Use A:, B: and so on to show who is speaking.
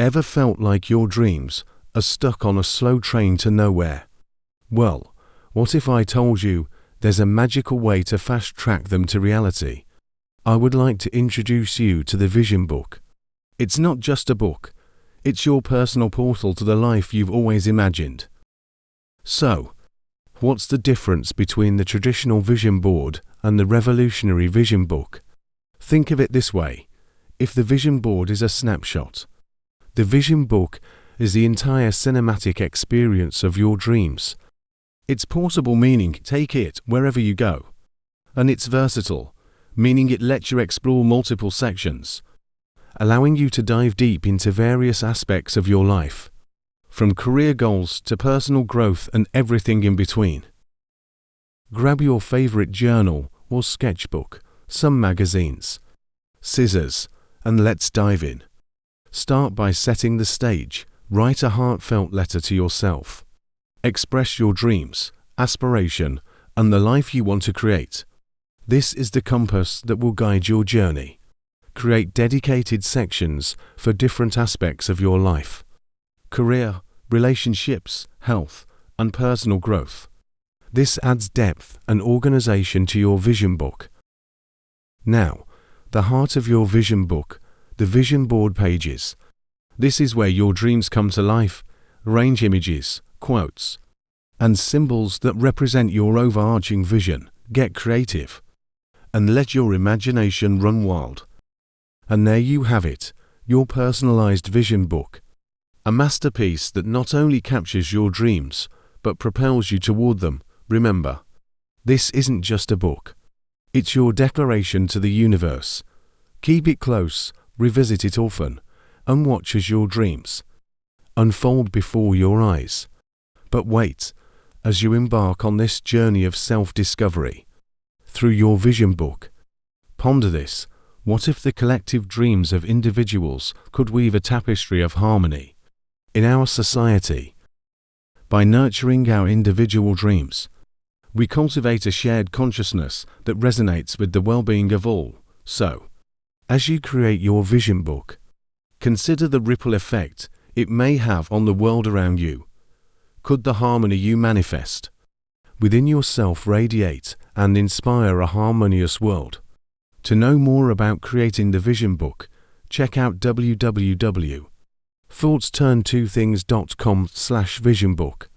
A: Ever felt like your dreams are stuck on a slow train to nowhere? Well, what if I told you there's a magical way to fast-track them to reality? I would like to introduce you to the Vision Book. It's not just a book. It's your personal portal to the life you've always imagined. So, what's the difference between the traditional vision board and the revolutionary vision book? Think of it this way. If the vision board is a snapshot, the vision book is the entire cinematic experience of your dreams. It's portable, meaning take it wherever you go. And it's versatile, meaning it lets you explore multiple sections, allowing you to dive deep into various aspects of your life, from career goals to personal growth and everything in between. Grab your favorite journal or sketchbook, some magazines, scissors, and let's dive in. Start by setting the stage. Write a heartfelt letter to yourself. Express your dreams, aspiration, and the life you want to create. This is the compass that will guide your journey. Create dedicated sections for different aspects of your life: career, relationships, health, and personal growth. This adds depth and organization to your vision book. Now, the heart of your vision book, the vision board pages. This is where your dreams come to life. Arrange images, quotes, and symbols that represent your overarching vision. Get creative, and let your imagination run wild. And there you have it, your personalized vision book. A masterpiece that not only captures your dreams, but propels you toward them. Remember, this isn't just a book. It's your declaration to the universe. Keep it close, revisit it often, and watch as your dreams unfold before your eyes. But wait, as you embark on this journey of self-discovery through your vision book, ponder this. What if the collective dreams of individuals could weave a tapestry of harmony in our society? By nurturing our individual dreams, we cultivate a shared consciousness that resonates with the well-being of all. So, as you create your vision book, consider the ripple effect it may have on the world around you. Could the harmony you manifest within yourself radiate and inspire a harmonious world? To know more about creating the vision book, check out www.thoughtsturntothings.com/visionbook.